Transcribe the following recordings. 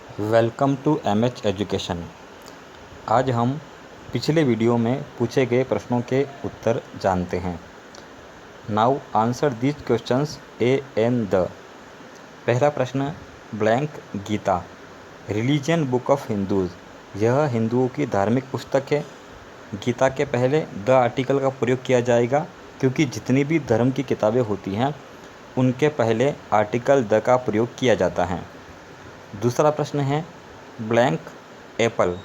Welcome to MH education. आज हम पिछले वीडियो में पूछे गए प्रश्नों के उत्तर जानते हैं। Now answer these questions A and D. पहला प्रश्न, blank Gita religion book of Hindus, यह हिंदुओं की धार्मिक पुस्तक है। गीता के पहले द आर्टिकल का प्रयोग किया जाएगा क्योंकि जितनी भी धर्म की किताबें होती हैं उनके पहले आर्टिकल द का प्रयोग किया जाता है। दूसरा प्रश्न है, ब्लैंक एप्पल,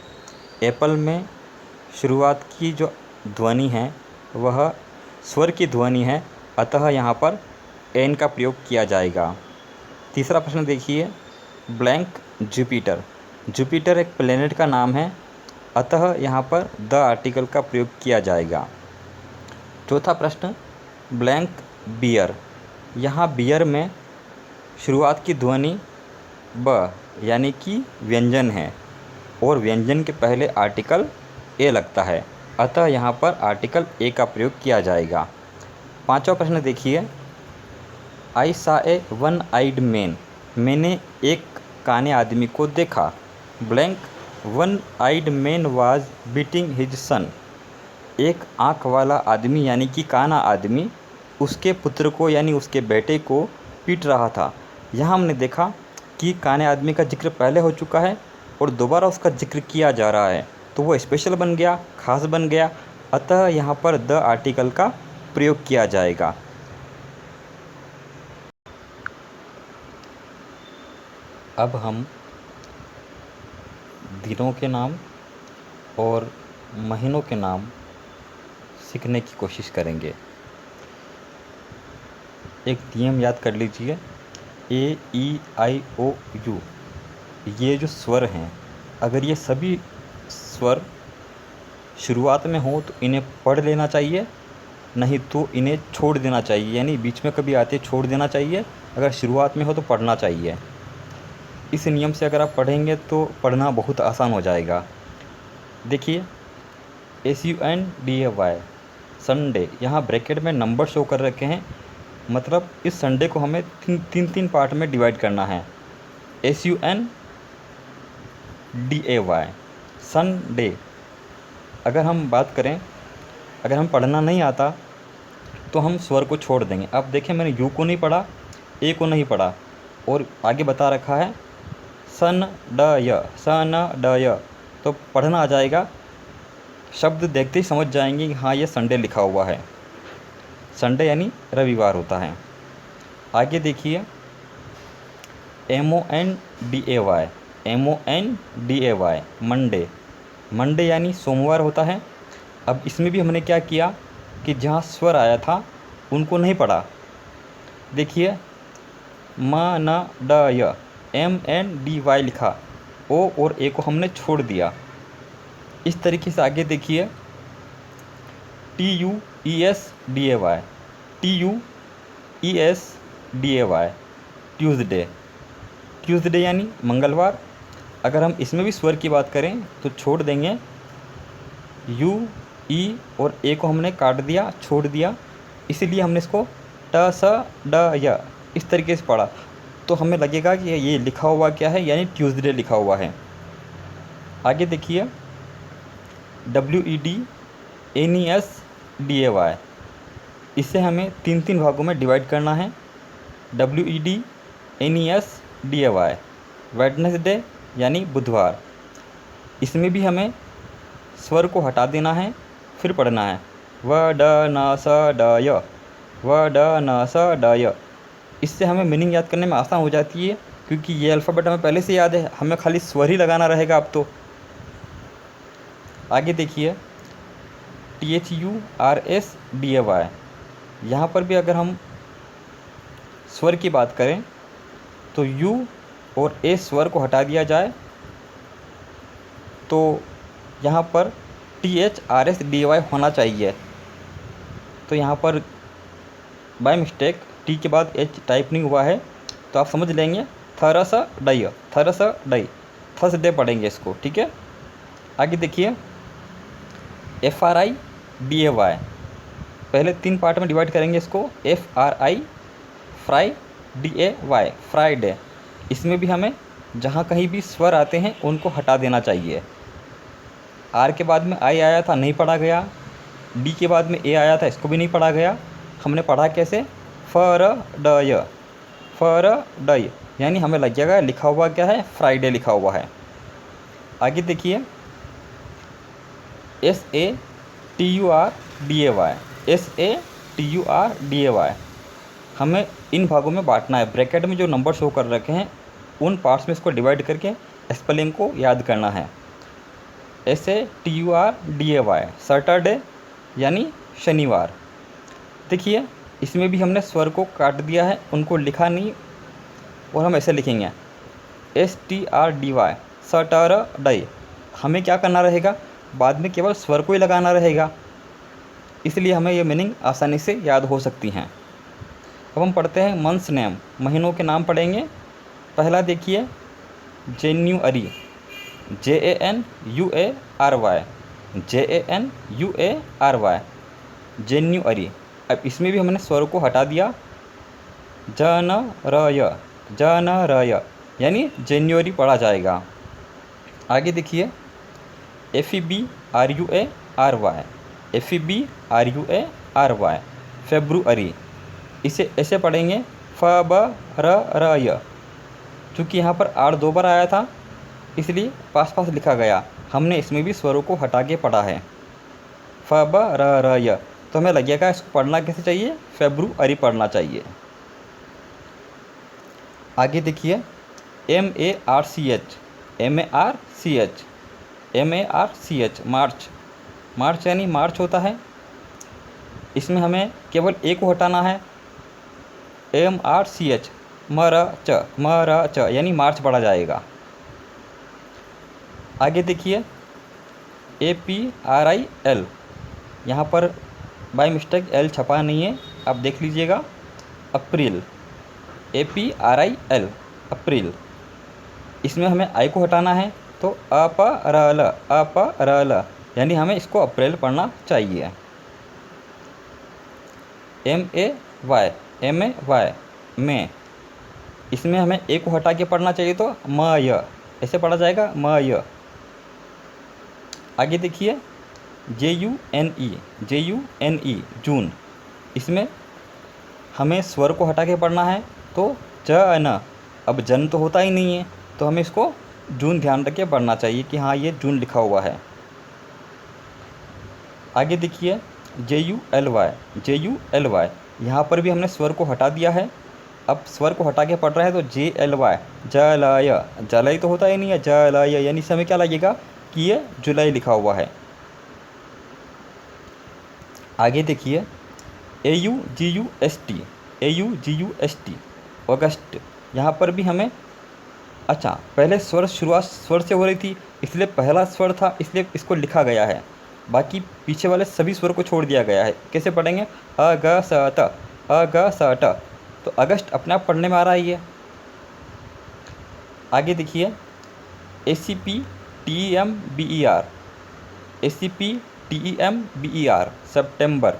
एप्पल में शुरुआत की जो ध्वनि है वह स्वर की ध्वनि है, अतः यहाँ पर एन का प्रयोग किया जाएगा। तीसरा प्रश्न देखिए, ब्लैंक जुपिटर, जुपिटर एक प्लेनेट का नाम है, अतः यहाँ पर द आर्टिकल का प्रयोग किया जाएगा। चौथा प्रश्न, ब्लैंक बियर, यहाँ बियर में शुरुआत की ध्वनि ब यानी कि व्यंजन है और व्यंजन के पहले आर्टिकल ए लगता है, अतः यहाँ पर आर्टिकल ए का प्रयोग किया जाएगा। पांचवा प्रश्न देखिए, आई सा ए वन आइड मैन, मैंने एक काने आदमी को देखा। Blank one eyed man was beating his son, एक आँख वाला आदमी यानी कि काना आदमी उसके पुत्र को यानी उसके बेटे को पीट रहा था। यहाँ हमने देखा कि काने आदमी का जिक्र पहले हो चुका है और दोबारा उसका जिक्र किया जा रहा है, तो वो स्पेशल बन गया, खास बन गया, अतः यहाँ पर द आर्टिकल का प्रयोग किया जाएगा। अब हम दिनों के नाम और महीनों के नाम सीखने की कोशिश करेंगे। एक नियम याद कर लीजिए, ए ई आई ओ यू, ये जो स्वर हैं अगर ये सभी स्वर शुरुआत में हो तो इन्हें पढ़ लेना चाहिए, नहीं तो इन्हें छोड़ देना चाहिए, यानी बीच में कभी आते छोड़ देना चाहिए, अगर शुरुआत में हो तो पढ़ना चाहिए। इस नियम से अगर आप पढ़ेंगे तो पढ़ना बहुत आसान हो जाएगा। देखिए, SUNDAY संडे, यहाँ ब्रैकेट में नंबर शो कर रखे हैं, मतलब इस संडे को हमें तीन पार्ट में डिवाइड करना है। SUNDAY Sunday. अगर हम बात करें, अगर हम पढ़ना नहीं आता तो हम स्वर को छोड़ देंगे। अब देखें, मैंने यू को नहीं पढ़ा, ए को नहीं पढ़ा और आगे बता रखा है सन ड य, तो पढ़ना आ जाएगा। शब्द देखते ही समझ जाएंगे कि हाँ ये संडे लिखा हुआ है, संडे यानी रविवार होता है। आगे देखिए, MONDAY मंडे, मंडे यानी सोमवार होता है। अब इसमें भी हमने क्या किया कि जहाँ स्वर आया था उनको नहीं पढ़ा। देखिए, MNDY MNDY लिखा, ओ और ए को हमने छोड़ दिया। इस तरीके से आगे देखिए, TUESDAY ट्यूसडे, ट्यूसडे यानी मंगलवार। अगर हम इसमें भी स्वर की बात करें तो छोड़ देंगे, यू ई और ए को हमने काट दिया, छोड़ दिया, इसीलिए हमने इसको ट स ड य इस तरीके से पढ़ा, तो हमें लगेगा कि ये लिखा हुआ क्या है, यानी ट्यूसडे लिखा हुआ है। आगे देखिए, WEDNESDAY, इसे हमें तीन भागों में डिवाइड करना है। WEDNESDAY वेडनेसडे यानी बुधवार, इसमें भी हमें स्वर को हटा देना है, फिर पढ़ना है WDNSDY। इससे हमें मीनिंग याद करने में आसान हो जाती है क्योंकि ये अल्फ़ाबेट हमें पहले से याद है, हमें खाली स्वर ही लगाना रहेगा अब तो। आगे देखिए, THURSDAY, यहाँ पर भी अगर हम स्वर की बात करें तो यू और ए स्वर को हटा दिया जाए तो यहाँ पर THRSDAY होना चाहिए। तो यहाँ पर बाय मिस्टेक टी के बाद एच टाइप नहीं हुआ है, तो आप समझ लेंगे थर्सडे, थर्सडे पढ़ेंगे इसको, ठीक है। आगे देखिए, FRIDAY, पहले तीन पार्ट में डिवाइड करेंगे इसको, FRI DAY फ्राइडे, इसमें भी हमें जहाँ कहीं भी स्वर आते हैं उनको हटा देना चाहिए। आर के बाद में आई आया था, नहीं पढ़ा गया। डी के बाद में ए आया था, इसको भी नहीं पढ़ा गया। हमने पढ़ा कैसे? फरडय, फरडय, यानी हमें लग जाएगा लिखा हुआ क्या है? फ्राइडे लिखा हुआ है। आगे देखिए, SATURDAY, SATURDAY, हमें इन भागों में बांटना है। ब्रैकेट में जो नंबर शो कर रखे हैं उन पार्ट्स में इसको डिवाइड करके स्पेलिंग को याद करना है। SATURDAY, सैटरडे यानी शनिवार। देखिए इसमें भी हमने स्वर को काट दिया है, उनको लिखा नहीं, और हम ऐसे लिखेंगे STRDY, सैटरडे। हमें क्या करना रहेगा? बाद में केवल स्वर को ही लगाना रहेगा, इसलिए हमें ये मीनिंग आसानी से याद हो सकती हैं। अब हम पढ़ते हैं मंथ्स नेम, महीनों के नाम पढ़ेंगे। पहला देखिए जेन्युअरी, JANUARY, JANUARY, जेन्युअरी। अब इसमें भी हमने स्वर को हटा दिया, जनरय, जनरय, यानी जनवरी पढ़ा जाएगा। आगे देखिए FEBRUARY, FEBRUARY, फेब्रुअरी। इसे ऐसे पढ़ेंगे फबरय, चूँकि यहाँ पर आर 2 बार आया था इसलिए पास पास लिखा गया, हमने इसमें भी स्वरों को हटा के पढ़ा है फबरय। तो हमें लगेगा इसको पढ़ना कैसे चाहिए? फेब्रुअरी पढ़ना चाहिए। आगे देखिए MARCH, MARCH, MARCH, मार्च, मार्च यानी मार्च होता है। इसमें हमें केवल ए को हटाना है, MRCH, मरच, मरच, यानी मार्च पढ़ा जाएगा। आगे देखिए APRIL, यहाँ पर बाय मिस्टेक एल छपा नहीं है, आप देख लीजिएगा। अप्रैल, APRIL, अप्रैल। इसमें हमें आई को हटाना है, तो अप्रैल, अप्रैल, यानी हमें इसको अप्रैल पढ़ना चाहिए। MAY, MAY, में, इसमें हमें ए को हटा के पढ़ना चाहिए, तो मय, ऐसे पढ़ा जाएगा मय। आगे देखिए JUNE, JUNE, जून। इसमें हमें स्वर को हटा के पढ़ना है, तो जन। अब जन तो होता ही नहीं है, तो हमें इसको जून ध्यान रख के पढ़ना चाहिए कि हाँ ये जून लिखा हुआ है। आगे देखिए JULY, JULY, यहाँ पर भी हमने स्वर को हटा दिया है। अब स्वर को हटा के पढ़ रहा है, तो JLY, जलय, जलय तो होता ही नहीं है, जलय, यानी इस समय क्या लगेगा कि ये जुलाई लिखा हुआ है। आगे देखिए AUGUST, AUGUST, अगस्त। यहाँ पर भी हमें, अच्छा पहले शुरुआत स्वर से हो रही थी, इसलिए पहला स्वर था, इसलिए इसको लिखा गया है। बाकी पीछे वाले सभी स्वर को छोड़ दिया गया है। कैसे पढ़ेंगे? अगस्त, अगस्त, तो अगस्त अपने आप पढ़ने में आ रहा है ये। आगे देखिए ACPTEMBER, ACPTEMBER, सितंबर।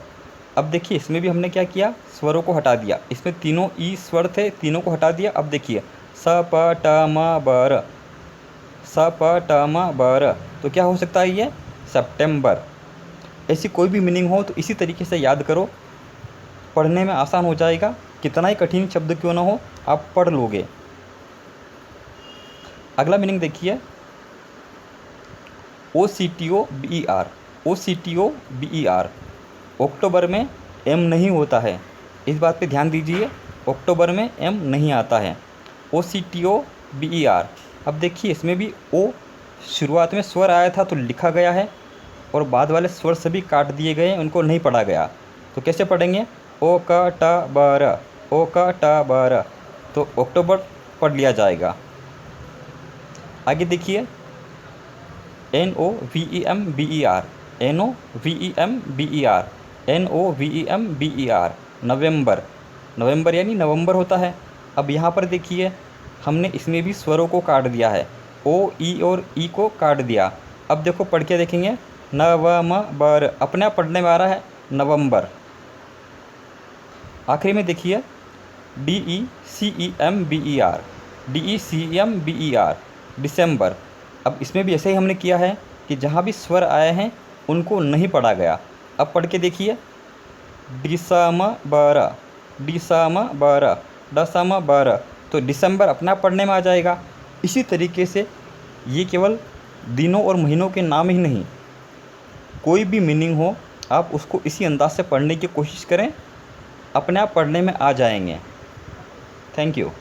अब देखिए इसमें भी हमने क्या किया? स्वरों को हटा दिया। इसमें तीनों ई स्वर थे, तीनों को हटा दिया। अब देखिए सपटमबर, सपटमबर, तो क्या हो सकता है ये? सितंबर। ऐसी कोई भी मीनिंग हो तो इसी तरीके से याद करो, पढ़ने में आसान हो जाएगा। कितना ही कठिन शब्द क्यों ना हो, आप पढ़ लोगे। अगला मीनिंग देखिए OCTOBER, OCTOBER, अक्टूबर में एम नहीं होता है, इस बात पे ध्यान दीजिए। अक्टूबर में एम नहीं आता है, OCTOBER। अब देखिए इसमें भी ओ शुरुआत में स्वर आया था तो लिखा गया है, और बाद वाले स्वर सभी काट दिए गए, उनको नहीं पढ़ा गया। तो कैसे पढ़ेंगे? ओकटबर, ओकटबर, तो अक्टूबर पढ़ लिया जाएगा। आगे देखिए NOVEMBER, NOVEMBER, NOVEMBER, नवंबर, नवंबर यानी नवंबर होता है। अब यहाँ पर देखिए हमने इसमें भी स्वरों को काट दिया है, ओ ई और ई को काट दिया। अब देखो पढ़ के देखेंगे, नवंबर, अपने आप पढ़ने में आ रहा है नवंबर। आखिरी में देखिए DECEMBER, DECMBER, दिसंबर। अब इसमें भी ऐसे ही हमने किया है कि जहाँ भी स्वर आए हैं उनको नहीं पढ़ा गया। अब पढ़ के देखिए, डिसम्बर, डिसम्बर, दसम्बर, तो दिसंबर अपने आप पढ़ने में आ जाएगा। इसी तरीके से ये केवल दिनों और महीनों के नाम ही नहीं, कोई भी मीनिंग हो आप उसको इसी अंदाज से पढ़ने की कोशिश करें, अपने आप पढ़ने में आ जाएंगे। Thank you.